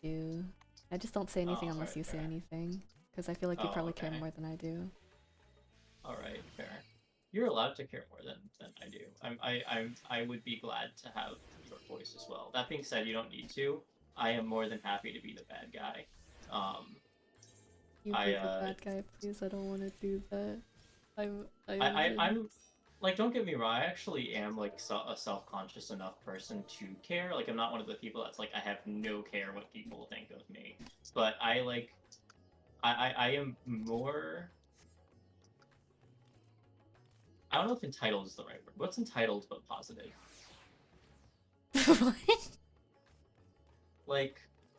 do. I just don't say anything Oh, unless alright, you say fair. anything. Because I feel like you Oh, probably care okay. more than I do. Alright, fair. You're allowed to care more than I do. I would be glad to have your voice as well. That being said, you don't need to. I am more than happy to be the bad guy. Um, You I be the bad guy, please. I don't want to do that. I'm. I'm like, don't get me wrong. I actually am like a self-conscious enough person to care. Like, I'm not one of the people that's like I have no care what people think of me. But I like I am more. I don't know if entitled is the right word. What's entitled but positive? What?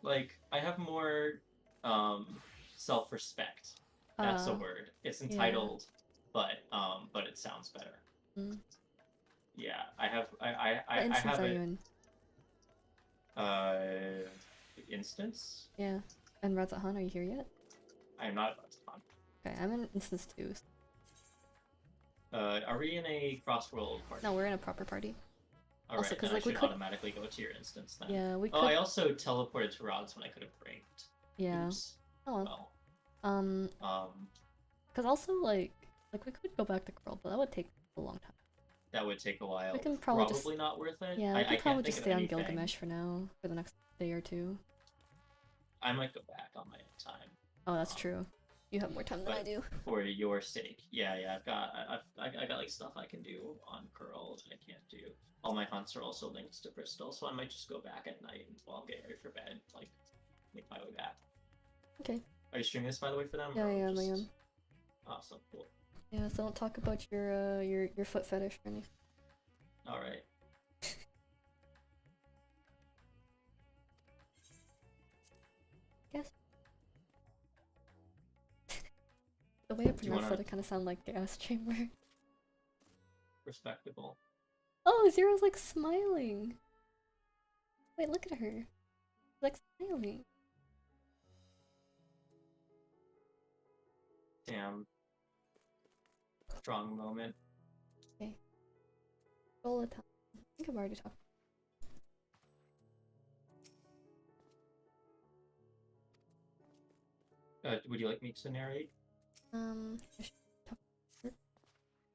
Like I have more um self-respect. That's a Uh, word. It's yeah. entitled, but it sounds better. Mm. Yeah, I have What I instance have are you it in? uh instance. Yeah. And Radzahan, are you here yet? I am not about to con. Okay, I'm in instance 2. Are we in a cross-world party? No, we're in a proper party. Also, Alright, then because I like we should could. automatically go to your instance then. Yeah, we Oh, could. I also teleported to Rods when I could have braked. Yeah. Oops. Oh well. Well, Um, um, because also like we could go back to Curl, but that would take a long time. that would take a We while. can probably just. Probably not worth it. Yeah, we can I can't probably think just of stay on anything. Gilgamesh for now, for the next day or two. I might go back on my own time. Oh, that's true. You have more time than I But do. for your sake, yeah, I got like stuff I can do on Curl that I can't do. All my hunts are also linked to Bristol, so I might just go back at night while I'm getting ready for bed, like make my way back. Okay. Are you streaming this by the way for them, Yeah, or I am. I just am. awesome, cool? Yeah. So don't talk about your foot fetish or anything. All right. Yes. The way I Do you pronounce want that, to it kind of sounds like gas chamber. respectable? Oh, Zero's like smiling. Wait, look at her. She's like smiling. Damn, strong moment. Okay. Roll a time. I think I've already talked. Would you like me to narrate? I should talk.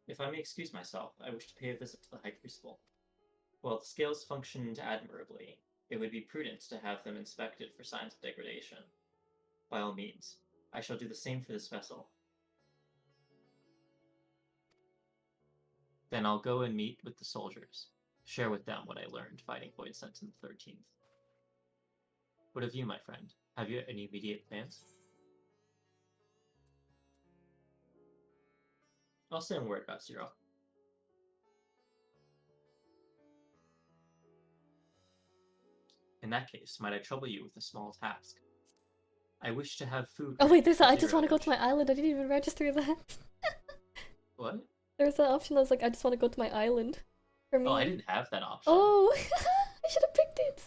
If I may excuse myself, I wish to pay a visit to the High Crucible. While the scales functioned admirably, it would be prudent to have them inspected for signs of degradation. By all means, I shall do the same for this vessel. Then I'll go and meet with the soldiers, share with them what I learned fighting Void Sentinel 13th. What of you, my friend? Have you any immediate plans? I'll say a word about Zero. In that case, might I trouble you with a small task? I wish to have food Oh ready wait, there's. for I just Zero want to go when to my island. I didn't even register that. What? There's an option that was like, I just want to go to my island. For me. Oh, I didn't have that option. Oh, I should have picked it.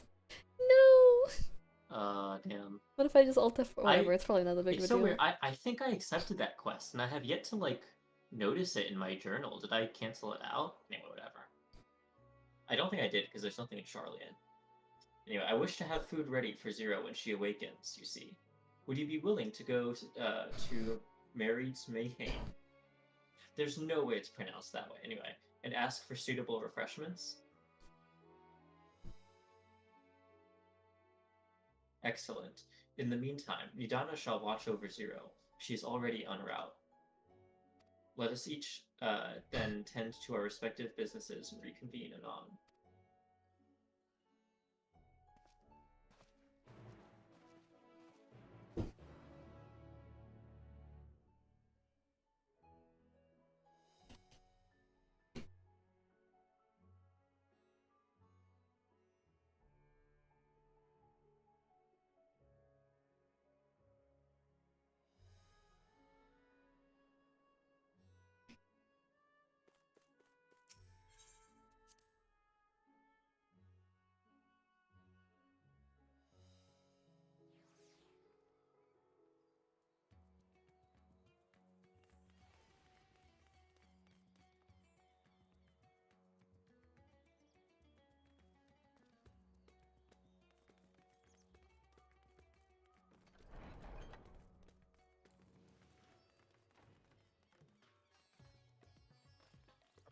No. Damn. What if I just alt F? Whatever. It's probably not that big of It's a so deal. weird. I think I accepted that quest, and I have yet to like notice it in my journal. Did I cancel it out? Anyway, whatever. I don't think I did because there's nothing in Charlian. Anyway, I wish to have food ready for Zero when she awakens. You see, would you be willing to go to Mary's Mayhain? There's no way it's pronounced that way. Anyway, and ask for suitable refreshments. Excellent. In the meantime, Nidana shall watch over Zero. She is already en route. Let us each then tend to our respective businesses and reconvene anon.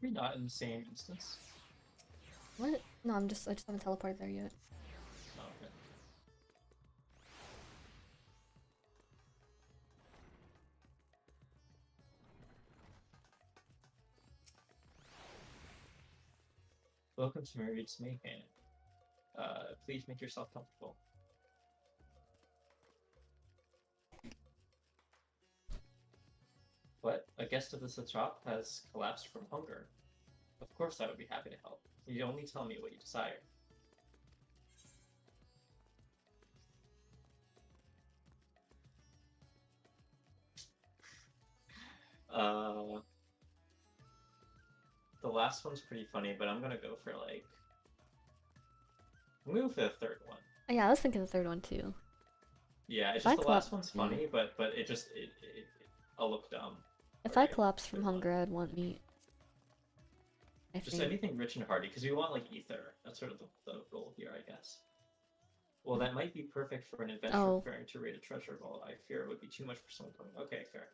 we not in the same instance? What? No, I just haven't teleported there yet. Oh, okay. Welcome to Married's Mayhem. Please make yourself comfortable. But a guest of the Satrap has collapsed from hunger. Of course I would be happy to help. You only tell me what you desire. Uh, the last one's pretty funny, but I'm gonna go for like... I'm gonna go for the third one. Oh, yeah, I was thinking the third one too. Yeah, it's If I just the last one's funny, but it just I'll look dumb. If for I getting collapse the from third one. hunger, I'd want meat. I Just think. anything rich and hearty, because we want like ether. That's sort of the goal here, I guess. Well, that might be perfect for an adventurer Oh. preparing to raid a treasure vault. I fear it would be too much for someone going. Okay, fair.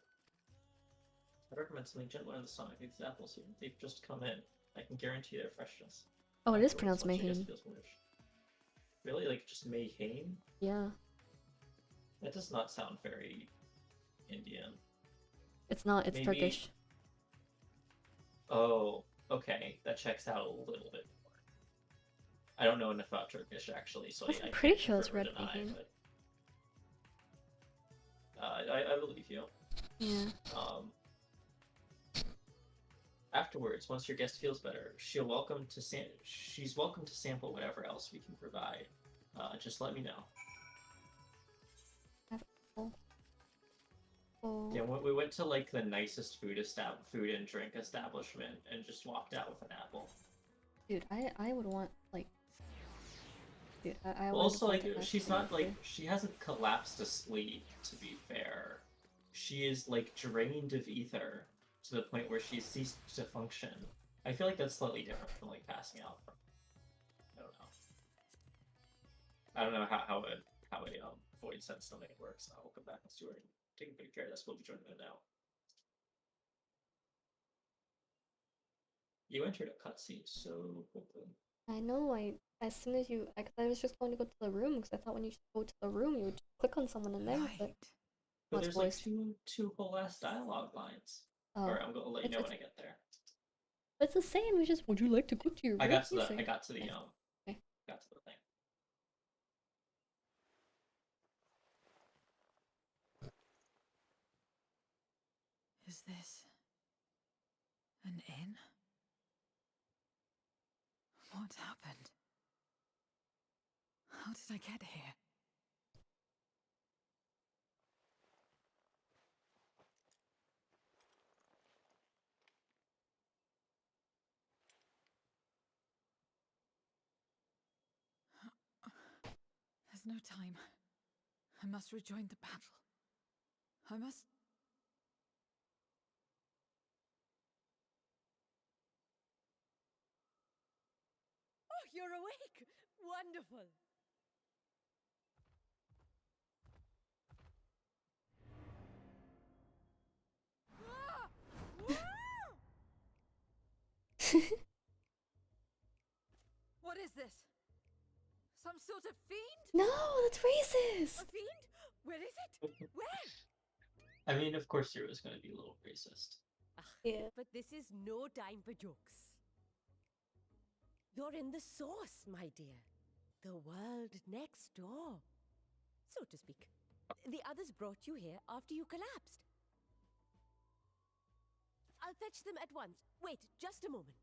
I recommend something gentler in the stomach. These apples here, they've just come in. I can guarantee their freshness. Oh, it is Afterwards, pronounced once your guest Mayhem. feels nourished. Really, like just Mayhem? Yeah. That does not sound very Indian. It's not, it's Maybe- Turkish. Oh, okay, that checks out a little bit more. I don't know enough about Turkish actually, so I'm I pretty can't sure it's confirm or red deny, Mayhem. but I believe you. Yeah. Afterwards, once your guest feels better, she's welcome to sample whatever else we can provide. Just let me know. Oh. Yeah, we went to like the nicest food and drink establishment and just walked out with an apple. Dude, I would want like. Dude, I Well, would also want like an she's apple not like too. she hasn't collapsed asleep. To be fair, she is like drained of ether to the point where she's ceased to function. I feel like that's slightly different from like passing out. I don't know. I don't know how a void sense stomach works. I'll come back and see her and take a big care of this. We'll be joining it now. You entered a cutscene so quickly. I know. As soon as you, cause I was just going to go to the room because I thought when you go to the room you would just click on someone in there, but Right. But it's there's like voiced. two whole ass dialogue lines. Oh, Or I'm gonna let you know It's- when I get there. it's the same. We just. Would you like to go to your room? I got to Yes, the Okay. got to the thing. Is this an inn? What happened? How did I get here? There's no time. I must rejoin the battle. I must... Oh, you're awake! Wonderful! Ah! Ah! What is this? Some sort of fiend? No, that's racist. A fiend? Where is it? Where? I mean, of course, Zero is going to be a little racist. Yeah. But this is no time for jokes. You're in the source, my dear. The world next door, so to speak. The others brought you here after you collapsed. I'll fetch them at once. Wait, just a moment.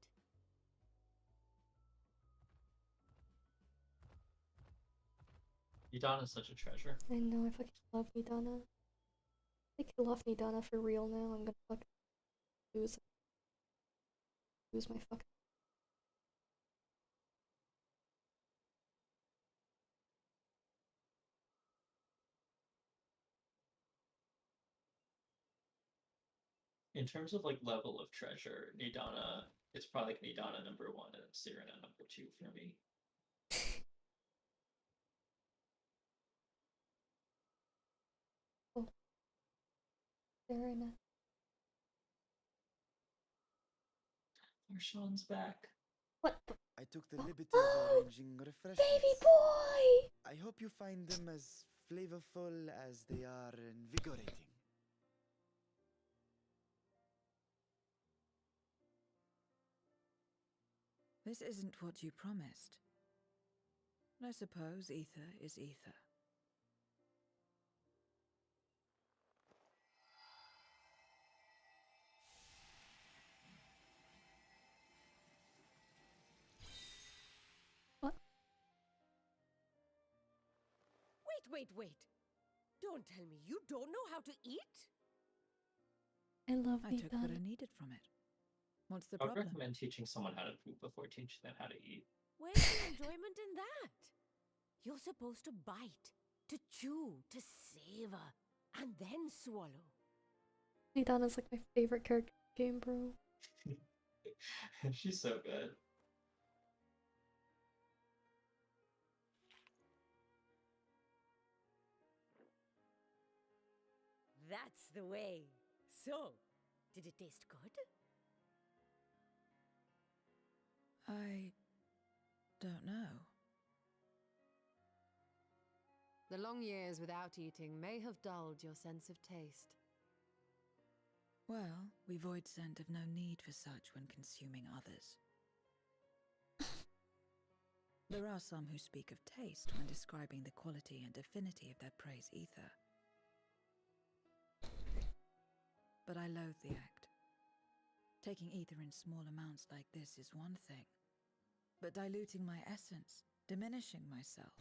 Idana's such a treasure. I know. I fucking love Nidana. I fucking love Nidana for real now. I'm gonna fucking lose my fucking. In terms of like level of treasure, Nidana, it's probably like Nidana number 1 and Serena number 2 for me. Serena. Marshawn's back. What the? I took the liberty of Oh, arranging refreshments. baby boy! I hope you find them as flavorful as they are invigorating. This isn't what you promised. I suppose ether is ether. What? Wait. Don't tell me you don't know how to eat? I love I took what I Nidana. needed from it. What's the I would problem? recommend teaching someone how to poop before teaching them how to eat. Where's the enjoyment in that? You're supposed to bite, to chew, to savor, and then swallow. Nidana's like my favorite character in the game, bro. She's so good. That's the way. So, did it taste good? I don't know. The long years without eating may have dulled your sense of taste. Well, we void scent have no need for such when consuming others. There are some who speak of taste when describing the quality and affinity of their prey's ether. But I loathe the act. Taking ether in small amounts like this is one thing, but diluting my essence, diminishing myself,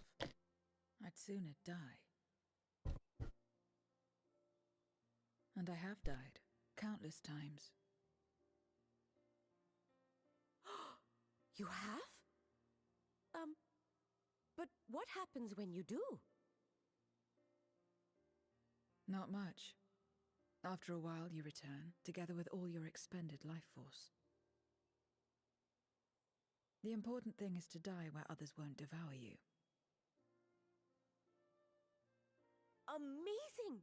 I'd sooner die. And I have died, countless times. You have? But what happens when you do? Not much. After a while, you return, together with all your expended life force. The important thing is to die where others won't devour you. Amazing!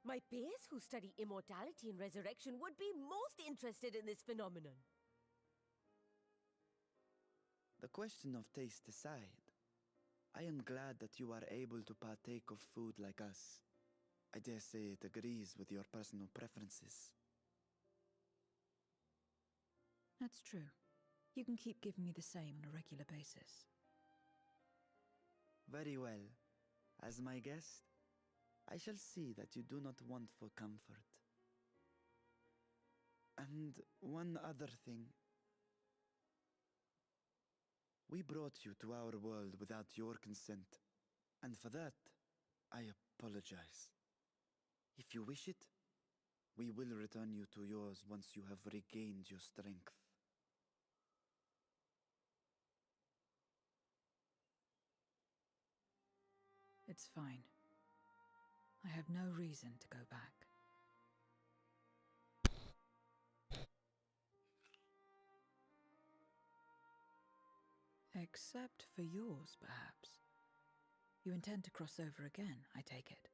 My peers who study immortality and resurrection would be most interested in this phenomenon. The question of taste aside, I am glad that you are able to partake of food like us. I dare say it agrees with your personal preferences. That's true. You can keep giving me the same on a regular basis. Very well. As my guest, I shall see that you do not want for comfort. And one other thing. We brought you to our world without your consent, and for that, I apologize. If you wish it, we will return you to yours once you have regained your strength. It's fine. I have no reason to go back. Except for yours, perhaps. You intend to cross over again, I take it.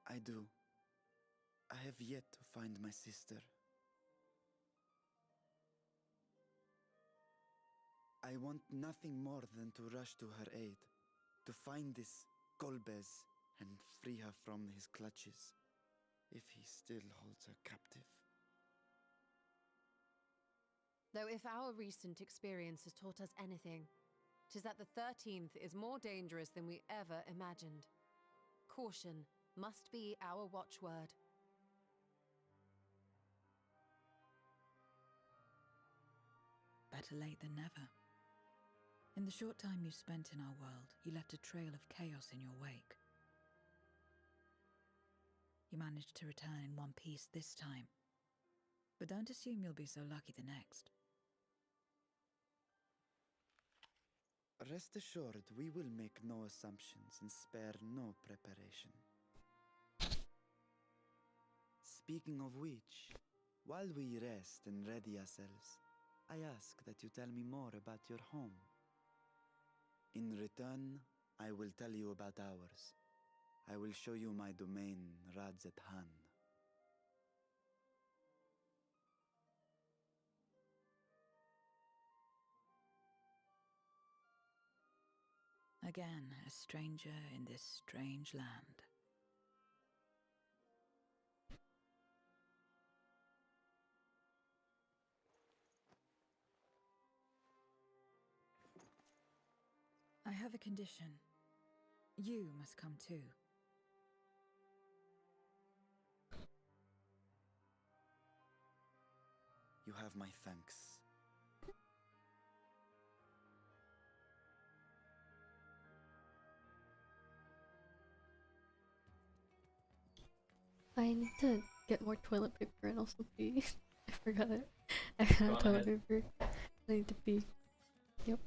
I do. I have yet to find my sister. I want nothing more than to rush to her aid, to find this Golbez and free her from his clutches, if he still holds her captive. Though if our recent experience has taught us anything, 'tis that the 13th is more dangerous than we ever imagined. Caution must be our watchword. Better late than never. In the short time you spent in our world, you left a trail of chaos in your wake. You managed to return in one piece this time, but don't assume you'll be so lucky the next. Rest assured, we will make no assumptions and spare no preparation. Speaking of which, while we rest and ready ourselves, I ask that you tell me more about your home. In return, I will tell you about ours. I will show you my domain, Radzet Han. Again, a stranger in this strange land. I have a condition. You must come too. You have my thanks. I need to get more toilet paper and also pee. I forgot it. I ran out of toilet paper. I need to pee. Yep.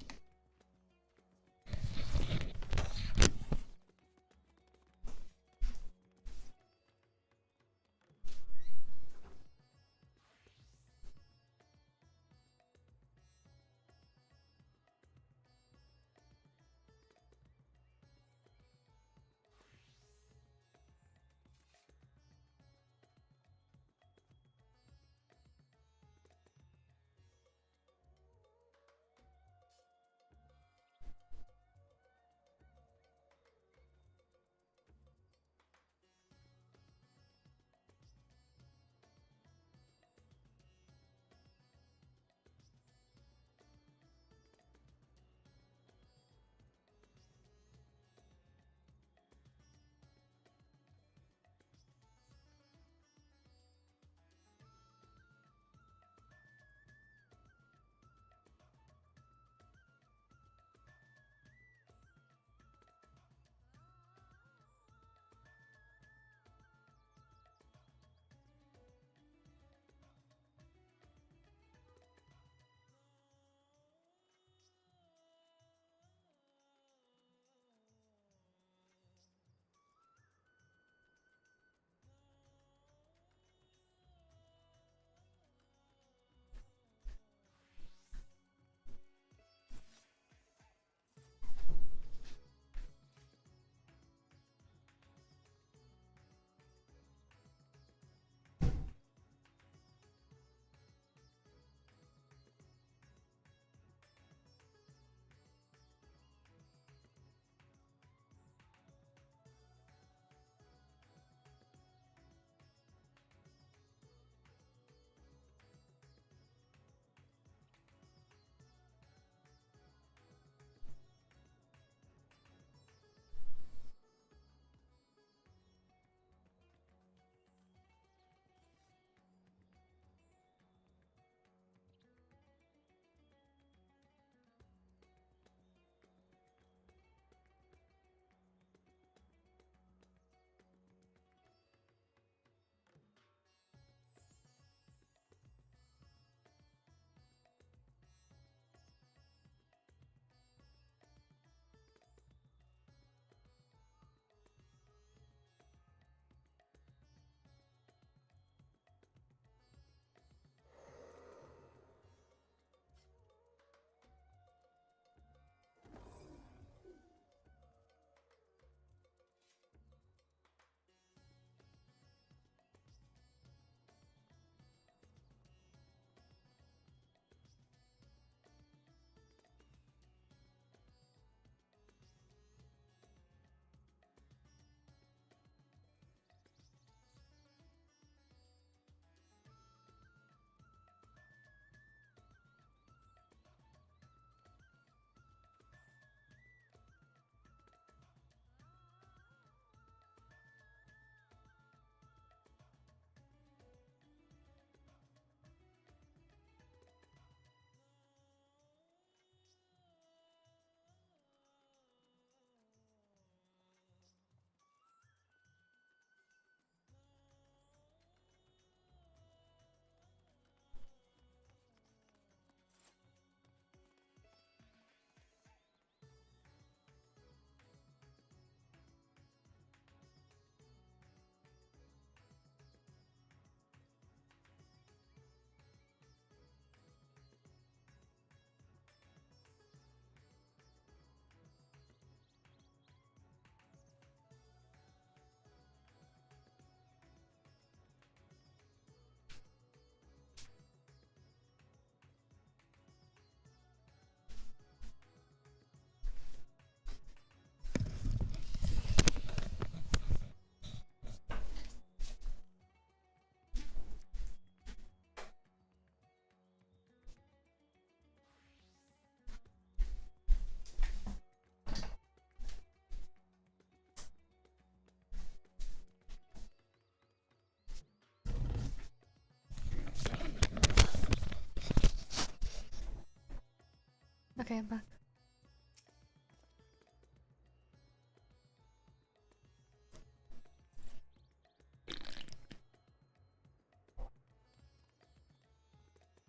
Okay, I'm back.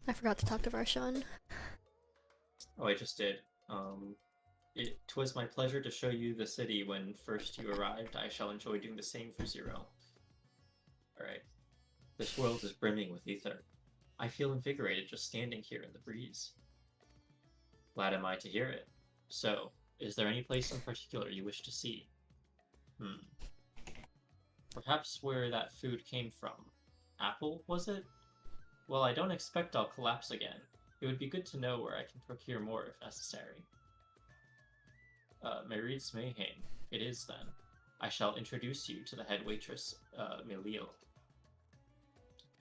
I forgot to talk to Varshan. Oh, I just did. Twas my pleasure to show you the city when first you arrived. I shall enjoy doing the same for Zero. Alright. This world is brimming with ether. I feel invigorated just standing here in the breeze. Glad am I to hear it. So, is there any place in particular you wish to see? Perhaps where that food came from. Apple, was it? Well, I don't expect I'll collapse again. It would be good to know where I can procure more if necessary. Maurice Mayhain. It is, then. I shall introduce you to the head waitress, Milio.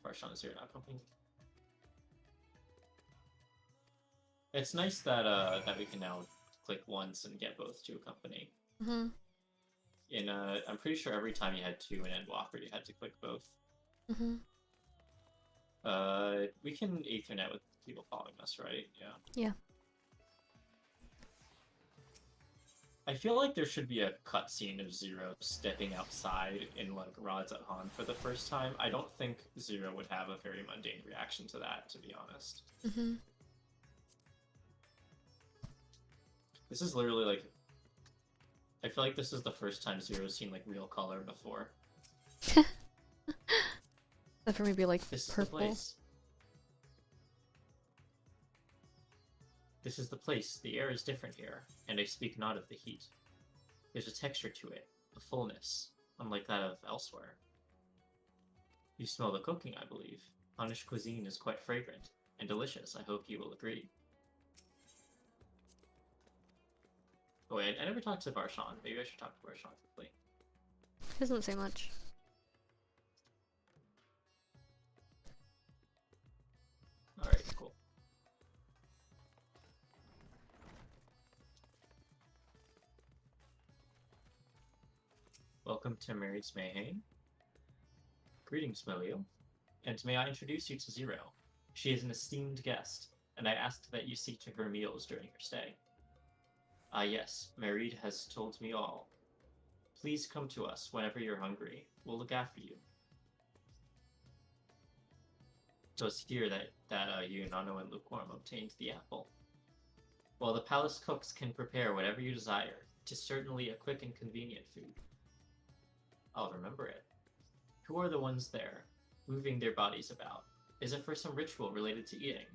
Varshan is here now, company. It's nice that that we can now click once and get both to accompany. Mm-hmm. I'm pretty sure every time you had two in Endwalker, you had to click both. Mm-hmm. We can Ethernet with people following us, right? Yeah. Yeah. I feel like there should be a cutscene of Zero stepping outside in like Rod's at Han for the first time. I don't think Zero would have a very mundane reaction to that, to be honest. Mm-hmm. This is literally like, I feel like this is the first time Zero's seen like real color before. That for me be like This purple. is the place. This is the place. The air is different here, and I speak not of the heat. There's a texture to it, a fullness, unlike that of elsewhere. You smell the cooking, I believe. Hanish cuisine is quite fragrant and delicious. I hope you will agree. Oh wait, I never talked to Varshan. Maybe I should talk to Varshan quickly. Doesn't say much. Alright, cool. Welcome to Mary's Mayhain. Greetings, Melio. And may I introduce you to Zero. She is an esteemed guest, and I asked that you see to her meals during her stay. Ah yes, Marid has told me all. Please come to us whenever you're hungry. We'll look after you. So it's here that Nano and Lukewarm obtained the apple. While the palace cooks can prepare whatever you desire, 'tis certainly a quick and convenient food. I'll remember it. Who are the ones there, moving their bodies about? Is it for some ritual related to eating?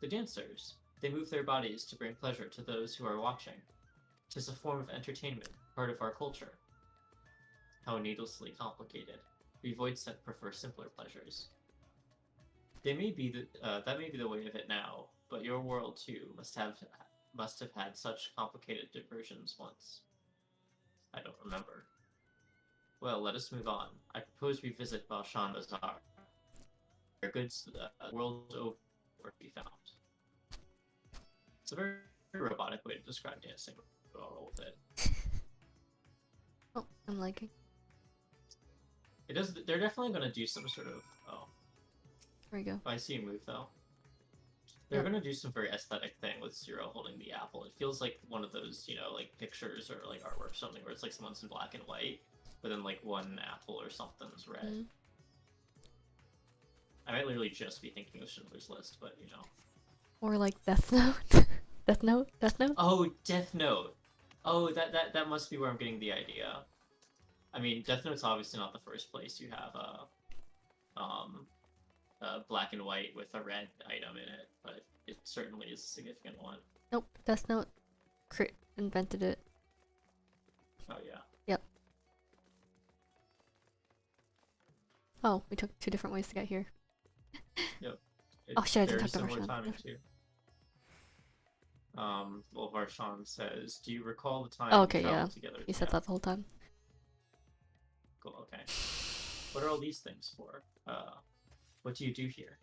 The dancers. They move their bodies to bring pleasure to those who are watching. 'Tis a form of entertainment, part of our culture. How needlessly complicated. We Voidset prefer simpler pleasures. They may be that may be the way of it now, but your world too must have had such complicated diversions once. I don't remember. Well, let us move on. I propose we visit Balshan Bazaar. There are goods world over to be found. It's a very robotic way to describe dancing, but I'll roll with it. Oh, I'm liking. It does. They're definitely going to do some sort of. Oh, There we go. I see a move though. They're Yep. going to do some very aesthetic thing with Zero holding the apple. It feels like one of those, like pictures or like artwork or something where it's like someone's in black and white, but then like one apple or something's red. Mhm. I might literally just be thinking of Schindler's List, but Or like Death Note. Death Note? Death Note? Oh, Death Note. Oh, that must be where I'm getting the idea. I mean, Death Note's obviously not the first place you have black and white with a red item in it, but it certainly is a significant one. Nope. Death Note invented it. Oh yeah. Yep. Oh, we took 2 different ways to get here. Oh, shit, I didn't Very talk to similar Varshan. timing too. Well, Varshan says, "Do you recall the time Oh, we okay, yeah. traveled together?" You said that the whole time. Cool. Okay. What are all these things for? What do you do here?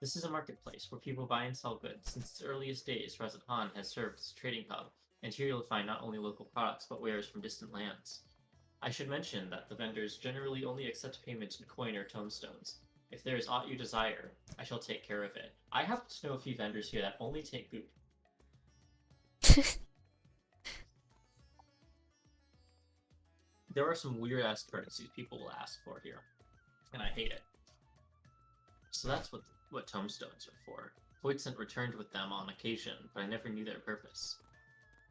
This is a marketplace where people buy and sell goods. Since its earliest days, Razat Han has served as a trading hub, and here you'll find not only local products, but wares from distant lands. I should mention that the vendors generally only accept payment in coin or tomestones. If there is aught you desire, I shall take care of it. I happen to know a few vendors here that only take goop. There are some weird-ass currencies people will ask for here, and I hate it. So that's what tomestones are for. Voidsent returned with them on occasion, but I never knew their purpose.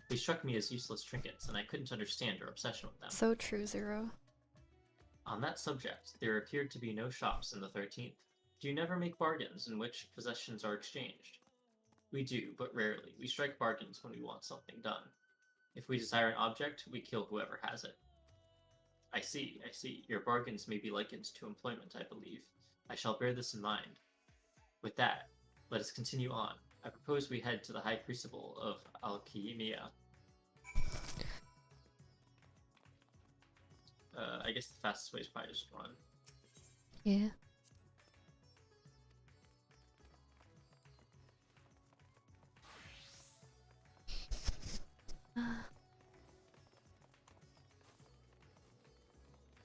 They struck me as useless trinkets, and I couldn't understand your obsession with them. So true, Zero. On that subject, there appeared to be no shops in the 13th. Do you never make bargains in which possessions are exchanged? We do, but rarely. We strike bargains when we want something done. If we desire an object, we kill whoever has it. I see, I see. Your bargains may be likened to employment, I believe. I shall bear this in mind. With that, let us continue on. I propose we head to the High Crucible of Alchemia. I guess the fastest way is probably just run. Yeah.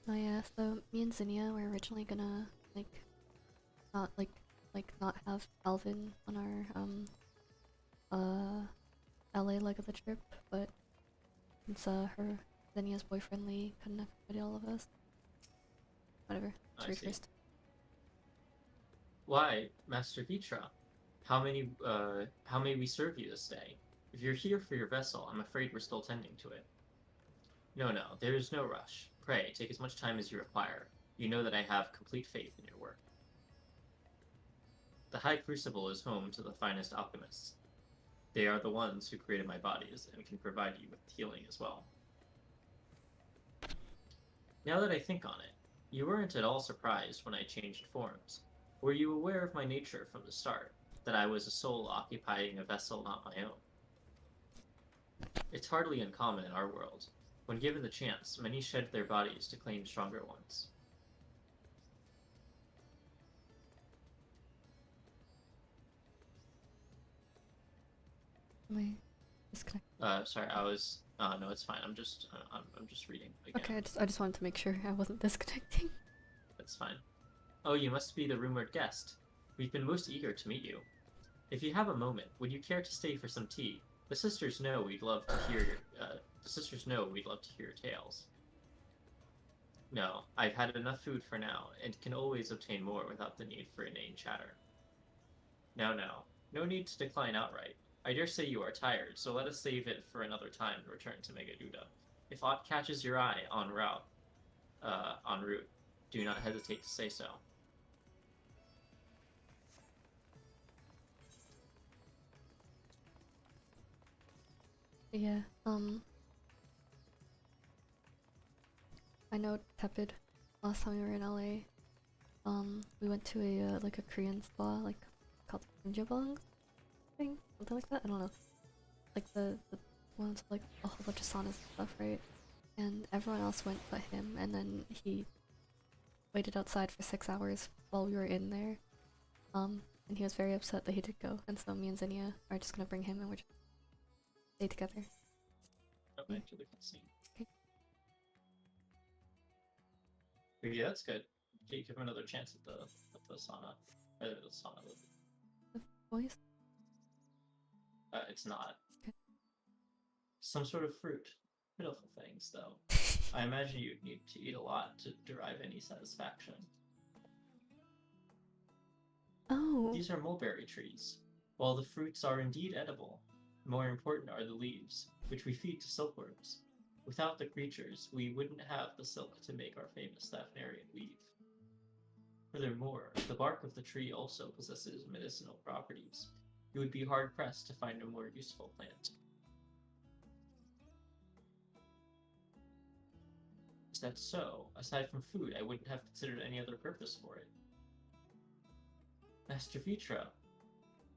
Oh yeah, so me and Zinnia were originally gonna not have Alvin on our LA leg of the trip, but since her Zinnia's boyfriend Lee couldn't accommodate all of us. Whatever. It's I see. recursed. Why, Master Vitra? How may we serve you this day? If you're here for your vessel, I'm afraid we're still tending to it. No, there is no rush. Pray, take as much time as you require. You know that I have complete faith in your work. The High Crucible is home to the finest alchemists. They are the ones who created my bodies and can provide you with healing as well. Now that I think on it, you weren't at all surprised when I changed forms. Were you aware of my nature from the start, that I was a soul occupying a vessel not my own? It's hardly uncommon in our world. When given the chance, many shed their bodies to claim stronger ones. Am I disconnected? Sorry, I was. No, it's fine. I'm just reading again. Okay, I just wanted to make sure I wasn't disconnecting. That's fine. Oh, you must be the rumored guest. We've been most eager to meet you. If you have a moment, would you care to stay for some tea? The sisters know we'd love to hear your tales. No, I've had enough food for now, and can always obtain more without the need for inane chatter. No need to decline outright. I dare say you are tired, so let us save it for another time to return to Megaduda. If aught catches your eye en route, do not hesitate to say so. Yeah, I know Tepid, last time we were in LA, we went to a Korean spa, called Kunjabong thing, something like that, I don't know. Like the ones with a whole bunch of saunas and stuff, right? And everyone else went but him, and then he waited outside for 6 hours while we were in there. And he was very upset that he did go, and so me and Zinnia are just gonna bring him and we're just stay together. Oh, back to the cutscene. Okay. Yeah, that's good. Okay, give him another chance at the sauna. The sauna. Boys? It's not. Okay. Some sort of fruit. Pitiful things, though. I imagine you'd need to eat a lot to derive any satisfaction. Oh. These are mulberry trees. While the fruits are indeed edible, more important are the leaves, which we feed to silkworms. Without the creatures, we wouldn't have the silk to make our famous Thavnarian weave. Furthermore, the bark of the tree also possesses medicinal properties. You would be hard-pressed to find a more useful plant. Is that so? Aside from food, I wouldn't have considered any other purpose for it. Master Vitra,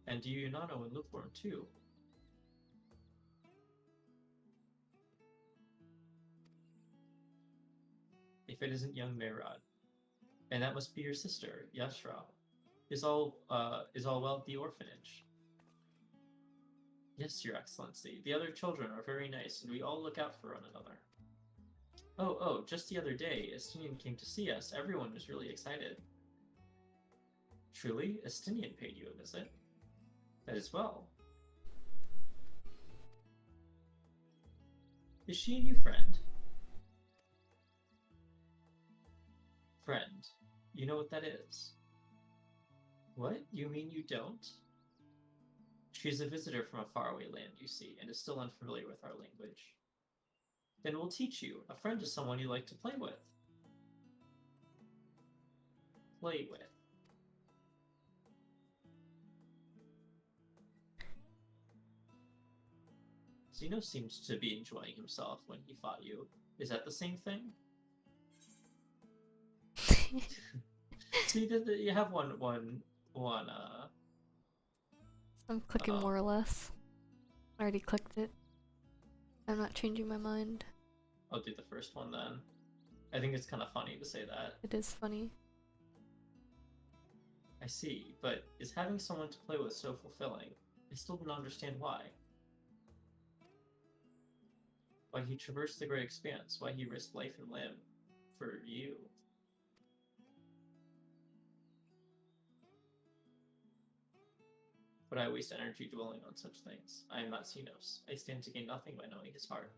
and do you not know lukewarm too? If it isn't young Mehrad, and that must be your sister, Yashra. Is all well at the orphanage? Yes, Your Excellency. The other children are very nice, and we all look out for one another. Oh, just the other day, as Tinian came to see us, everyone was really excited. Truly, Estinian paid you a visit. That is well. Is she a new friend? Friend, you know what that is? What? You mean you don't? She is a visitor from a faraway land, you see, and is still unfamiliar with our language. Then we'll teach you. A friend is someone you like to play with. Play with. Zeno seems to be enjoying himself when he fought you. Is that the same thing? See, you have one. I'm clicking more or less. I already clicked it. I'm not changing my mind. I'll do the first one then. I think it's kind of funny to say that. It is funny. I see, but is having someone to play with so fulfilling? I still don't understand why. Why he traversed the great expanse, why he risked life and limb for you. But I waste energy dwelling on such things. I am not Xenos. I stand to gain nothing by knowing his heart.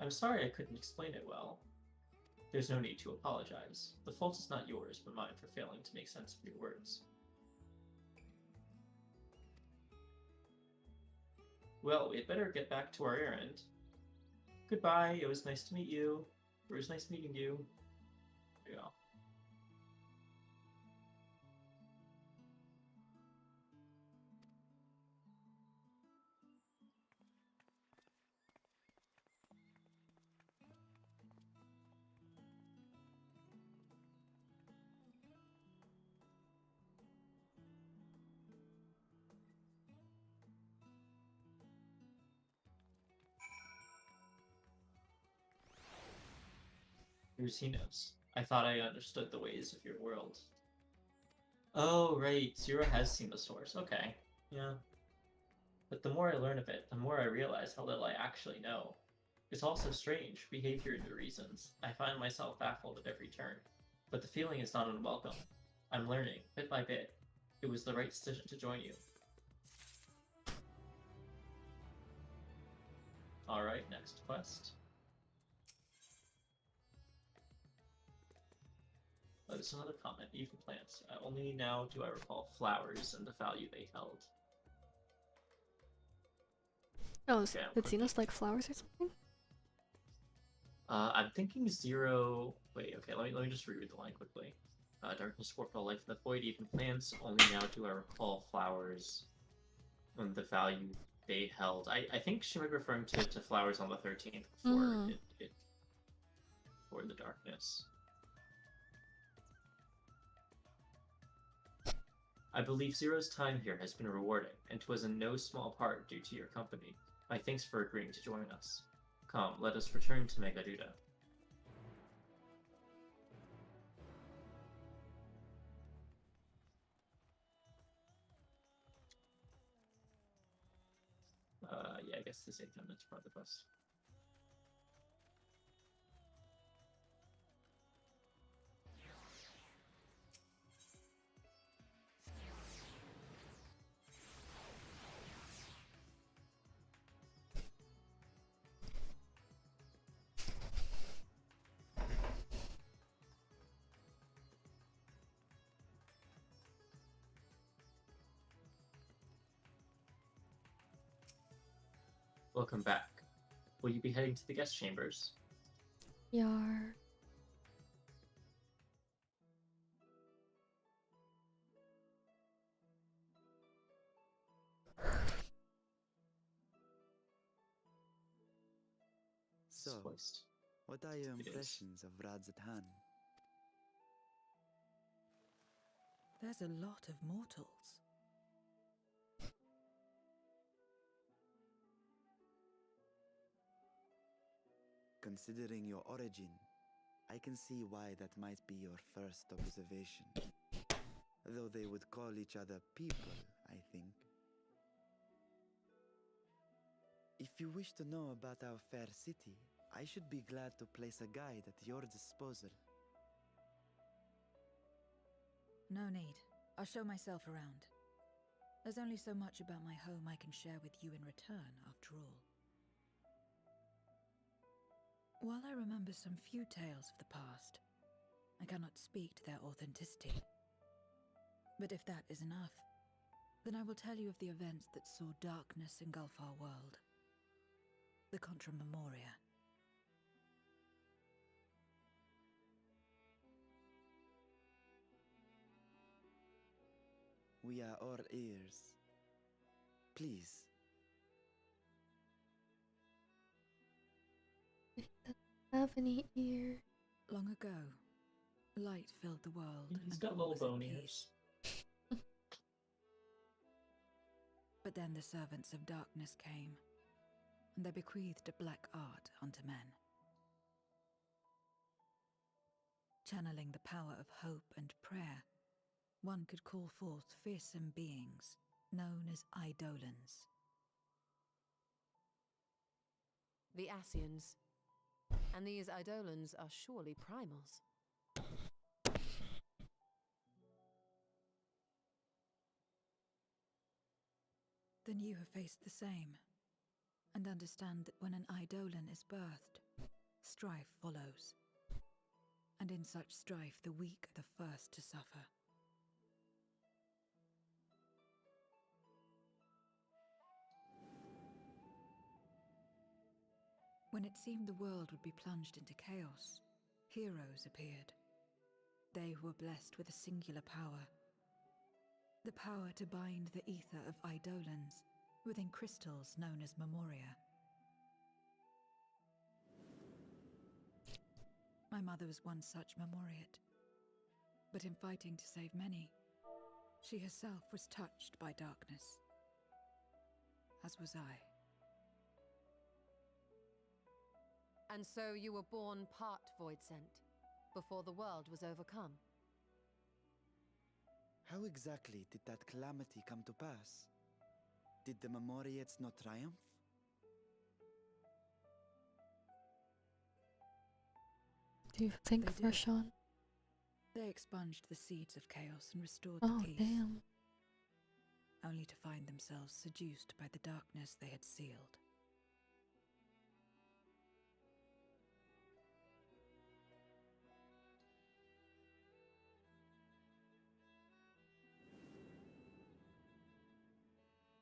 I'm sorry I couldn't explain it well. There's no need to apologize. The fault is not yours, but mine for failing to make sense of your words. Well, we'd better get back to our errand. Goodbye, it was nice to meet you. It was nice meeting you. There you go. Here's Xenos. I thought I understood the ways of your world. Oh, right. Zero has seen the source. Okay. Yeah. But the more I learn of it, the more I realize how little I actually know. It's all so strange, behavior and reasons. I find myself baffled at every turn. But the feeling is not unwelcome. I'm learning, bit by bit. It was the right decision to join you. Alright, next quest. Oh, there's another comment. Even plants. Only now do I recall flowers and the value they held. Oh, Okay, did Xenos like flowers or something? I'm thinking Zero. Wait, okay. Let me just reread the line quickly. Darkness warped all life in the void. Even plants. Only now do I recall flowers and the value they held. I think she might be referring to flowers on the 13th before before the darkness. I believe Zero's time here has been rewarding, and 'twas in no small part due to your company. My thanks for agreeing to join us. Come, let us return to Megaduda. Yeah, I guess this 8 minutes part of the quest. Welcome back. Will you be heading to the guest chambers? Yar. So, Spliced. what are your It is. impressions of Radzatan? There's a lot of mortals. Considering your origin, I can see why that might be your first observation. Though they would call each other people, I think. If you wish to know about our fair city, I should be glad to place a guide at your disposal. No need. I'll show myself around. There's only so much about my home I can share with you in return, after all. While I remember some few tales of the past, I cannot speak to their authenticity. But if that is enough, then I will tell you of the events that saw darkness engulf our world. The Contra Memoria. We are all ears. Please. It doesn't have any ear. Long ago, light filled the world. He's and got all little was at bone peace. ears. But then the servants of darkness came, and they bequeathed a black art unto men. Channeling the power of hope and prayer, one could call forth fearsome beings known as Eidolons. The Ascians. And these Eidolons are surely primals. Then you have faced the same, and understand that when an Eidolon is birthed, strife follows. And in such strife, the weak are the first to suffer. When it seemed the world would be plunged into chaos, heroes appeared. They who were blessed with a singular power. The power to bind the ether of Eidolons within crystals known as Memoria. My mother was one such Memoriate. But in fighting to save many, she herself was touched by darkness. As was I. And so you were born part Voidsent, before the world was overcome. How exactly did that calamity come to pass? Did the Memoriates not triumph? Do you think They for did. Sean? They expunged the seeds of chaos and restored Oh, the peace, damn. only to find themselves seduced by the darkness they had sealed.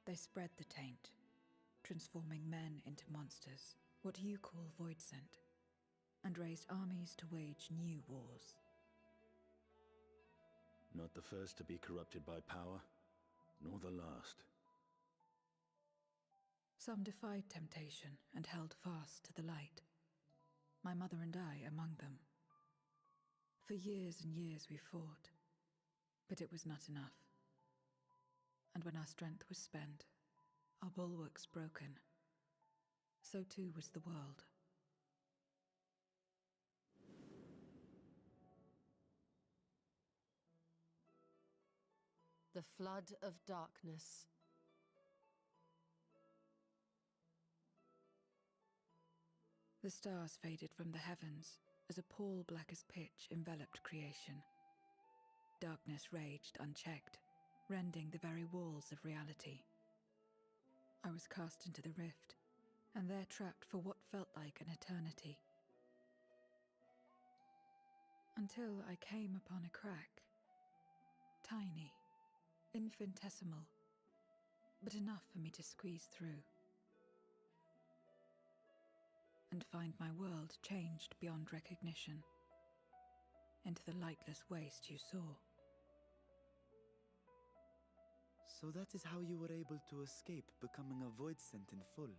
They spread the taint, transforming men into monsters, what you call Voidsent, and raised armies to wage new wars. Not the first to be corrupted by power, nor the last. Some defied temptation and held fast to the light. My mother and I among them. For years and years we fought, but it was not enough. And when our strength was spent, our bulwarks broken, so too was the world. The flood of darkness. The stars faded from the heavens as a pall black as pitch enveloped creation. Darkness raged unchecked, rending the very walls of reality. I was cast into the rift, and there trapped for what felt like an eternity. Until I came upon a crack. Tiny, infinitesimal, but enough for me to squeeze through. And find my world changed beyond recognition, into the lightless waste you saw. So that is how you were able to escape becoming a Voidsent in full.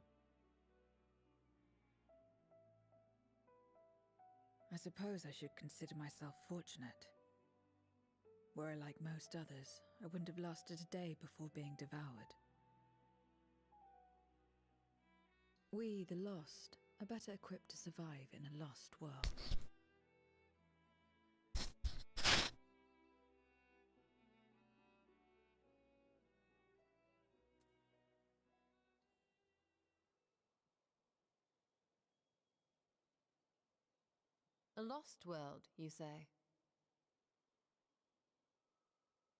I suppose I should consider myself fortunate. Were I like most others, I wouldn't have lasted a day before being devoured. We, the lost, are better equipped to survive in a lost world. A lost world, you say?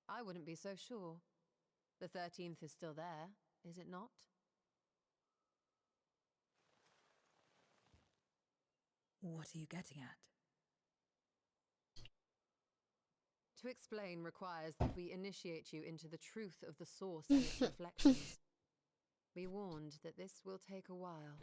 I wouldn't be so sure. The 13th is still there, is it not? What are you getting at? To explain requires that we initiate you into the truth of the source and its reflections. Be warned that this will take a while.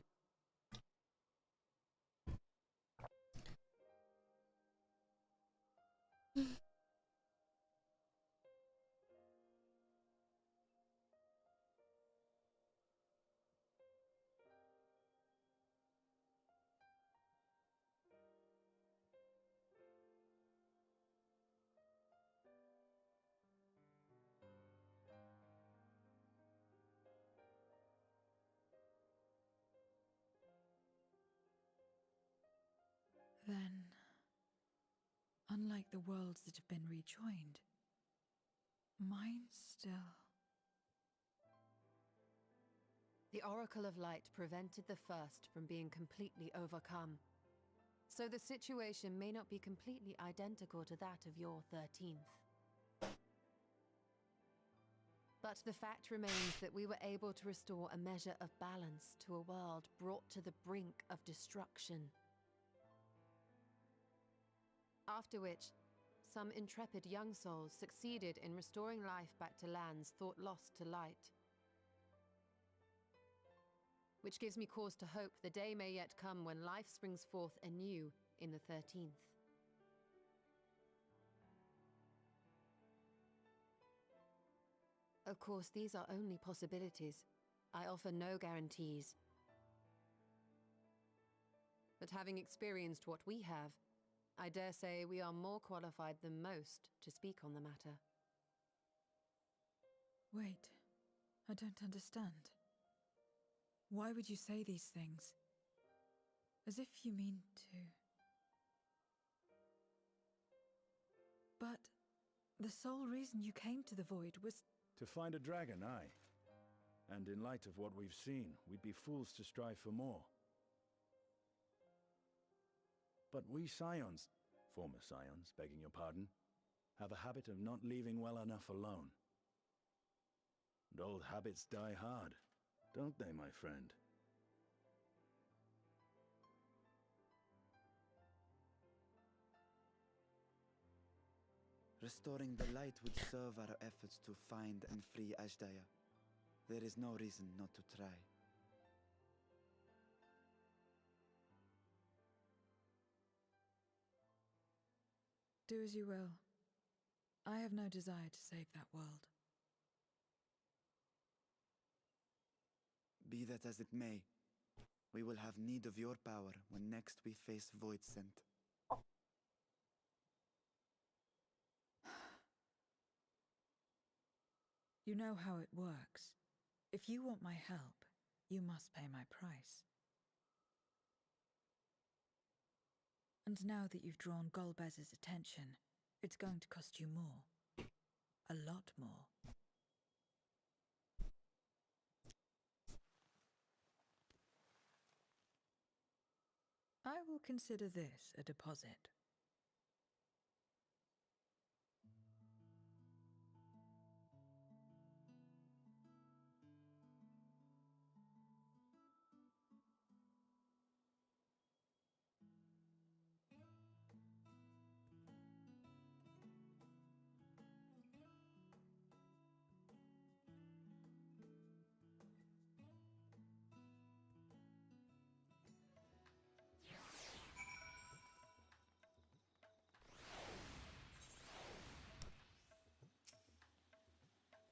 Then, unlike the worlds that have been rejoined, mine still. The Oracle of Light prevented the first from being completely overcome. So the situation may not be completely identical to that of your 13th. But the fact remains that we were able to restore a measure of balance to a world brought to the brink of destruction. After which, some intrepid young souls succeeded in restoring life back to lands thought lost to light. Which gives me cause to hope the day may yet come when life springs forth anew in the 13th. Of course, these are only possibilities. I offer no guarantees. But having experienced what we have, I dare say we are more qualified than most to speak on the matter. Wait, I don't understand. Why would you say these things? As if you mean to... But the sole reason you came to the Void was... To find a dragon, aye. And in light of what we've seen, we'd be fools to strive for more. But we Scions, former Scions, begging your pardon, have a habit of not leaving well enough alone. And old habits die hard, don't they, my friend? Restoring the light would serve our efforts to find and free Ashdaya. There is no reason not to try. Do as you will. I have no desire to save that world. Be that as it may, we will have need of your power when next we face Voidsent. You know how it works. If you want my help, you must pay my price. And now that you've drawn Golbez's attention, it's going to cost you more. A lot more. I will consider this a deposit.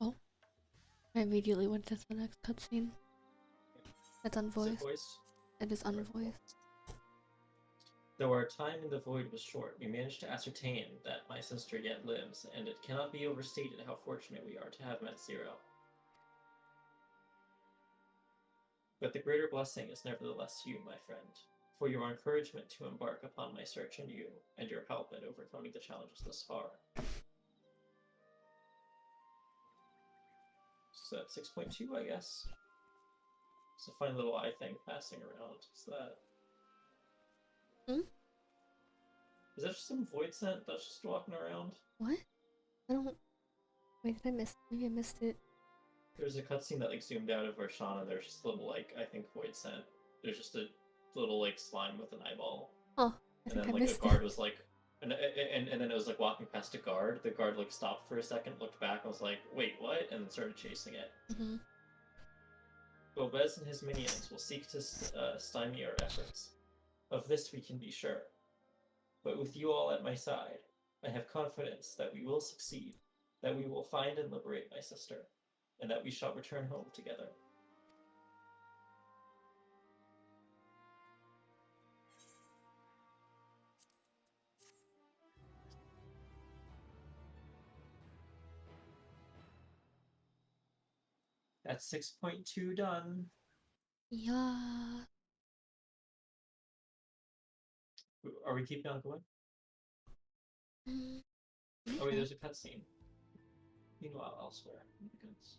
Oh. I immediately went to the next cutscene. It's Is it unvoiced. voiced? It is unvoiced. Though our time in the void was short, we managed to ascertain that my sister yet lives, and it cannot be overstated how fortunate we are to have met Zero. But the greater blessing is nevertheless you, my friend, for your encouragement to embark upon my search in you, and your help in overcoming the challenges thus far. So that's 6.2, I guess. It's a funny little eye thing passing around. What's that? Hmm? Is that just some void scent that's just walking around? What? I don't. Wait, did I miss? Maybe I missed it. There's a cutscene that like zoomed out of Varshana. There's just a little like I think Void sent. There's just a little like slime with an eyeball, Oh, I and think then I like a missed guard it. was like, and then it was like walking past a guard. The guard like stopped for a second, looked back, and was like, "Wait, what?" and then started chasing it. Mm-hmm. Gobez and his minions will seek to stymie our efforts. Of this we can be sure. But with you all at my side, I have confidence that we will succeed, that we will find and liberate my sister, and that we shall return home together. That's 6.2 done. Yeah. Are we keeping on going? Mm, Oh wait, okay. there's a cutscene. Meanwhile, elsewhere. Oh my goodness.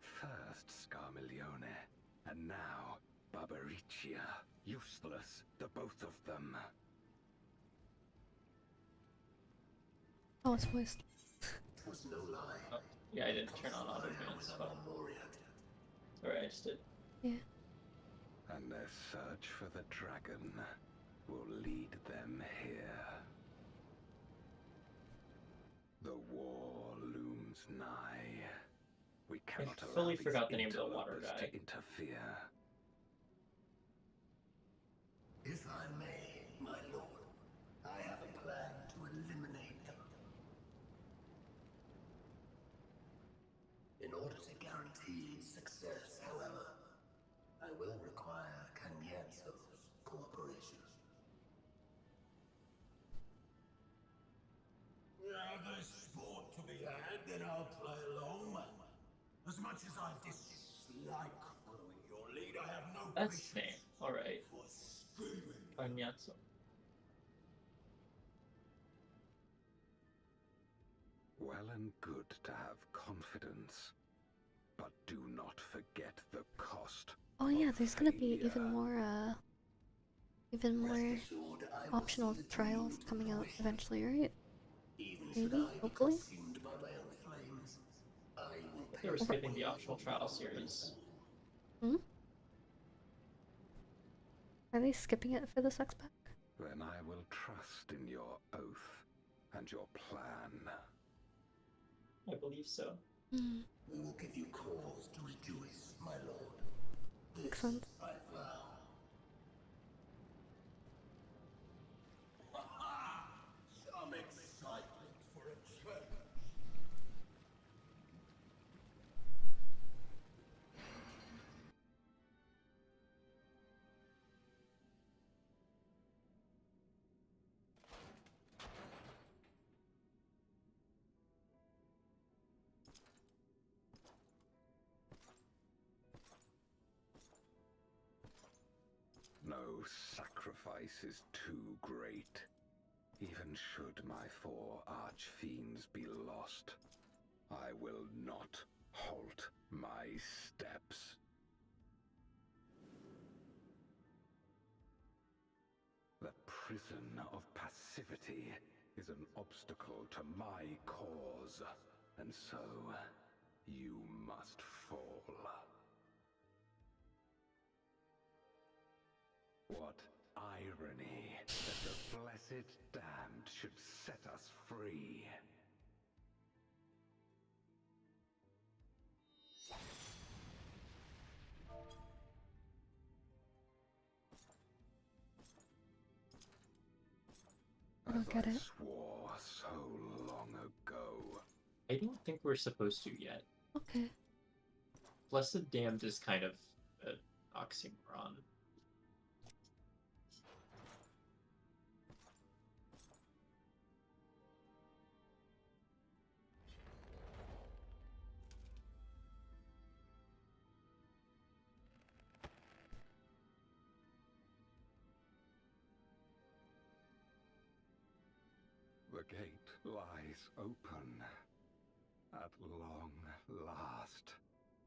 First Scarmiglione, and now Barbariccia. Useless, the both of them. Oh, it's voiced. Was no lie. Oh, yeah, I didn't turn on auto advance, but alright, I just did. Yeah. And their search for the dragon will lead them here. The war looms nigh. We cannot allow fully these forgot the name of the water interlopers guy. to interfere. If I may, my lord, I have a plan to eliminate them. In order to guarantee success, however, I will require Cagnazzo's cooperation. Now there's sport to be had, then I'll play along. As much as I dislike following your lead, I have no That's his patience name. Alright. for screaming. Cagnazzo. Well and good to have confidence, but do not forget the cost. Oh yeah, of there's gonna be failure. even more Rest assured, I will optional see that trials you coming out fruition. eventually, right? Even Maybe, should I be hopefully. consumed by my own flames, I will They were pay skipping the way optional for trial your series. Hmm? Are they skipping it for the sex pack? Then I will trust in your oath and your plan. I believe so. Hmm. We will give you cause to rejoice, my lord. Makes This sense. I vow. Some excitement for a change. No sacrifice is too great. Even should my 4 archfiends be lost, I will not halt my steps. The prison of passivity is an obstacle to my cause, and so you must fall. What irony that the blessed damned should set us free. I don't get As I it. swore so long ago. I don't think we're supposed to yet. Okay. Blessed Damned is kind of an oxymoron. The gate lies open. At long last,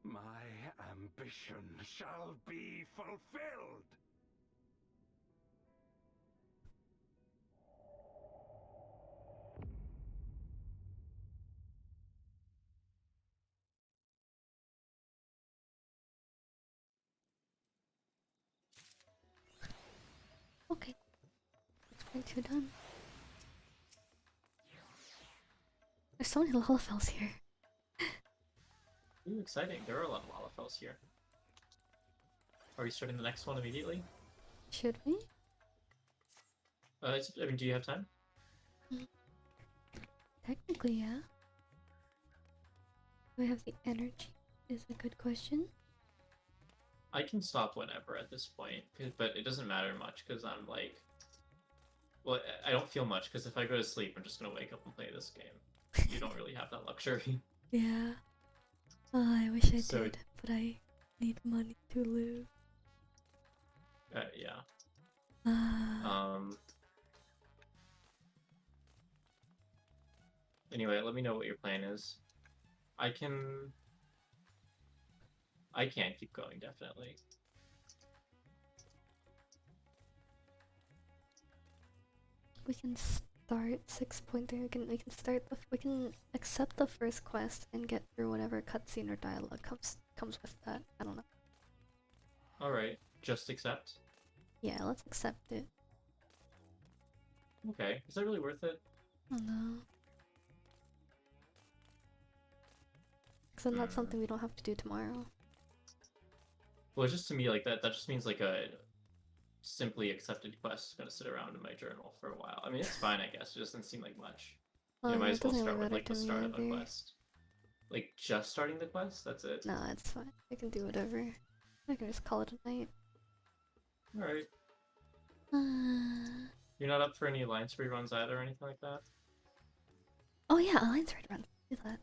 my ambition shall be fulfilled! Okay. Sprint 2 done. There's so many Lalafels here. Ooh, exciting. There are a lot of Lalafels here. Are we starting the next one immediately? Should we? I mean, do you have time? Technically, yeah. Do I have the energy? Is a good question. I can stop whenever at this point, but it doesn't matter much because I'm like, well, I don't feel much because if I go to sleep, I'm just gonna wake up and play this game. You don't really have that luxury. Yeah. I wish I So- did, but I need money to live. Yeah. Ah. Anyway, let me know what your plan is. I can't keep going, definitely. We can start 6.3. We can accept the first quest and get through whatever cutscene or dialogue comes with that. I don't know. Alright, just accept. Yeah, let's accept it. Okay, is that really worth it? I don't know. Because then that's something we don't have to do tomorrow. Well, just to me, like that just means like a simply accepted quest is gonna sit around in my journal for a while. I mean, it's fine, I guess. It doesn't seem like much. You might it as well doesn't start really with like matter the to me start of a either. quest. Like just starting the quest. That's it. Nah, it's fine. I can do whatever. I can just call it a night. All right. Uh... You're not up for any alliance reruns either, or anything like that. Oh yeah, Alliance Rerun. Do that.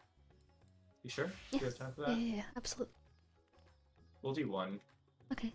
You sure? Yeah. Do you have time for Yeah, that? yeah, yeah, absolutely. We'll do one. Okay.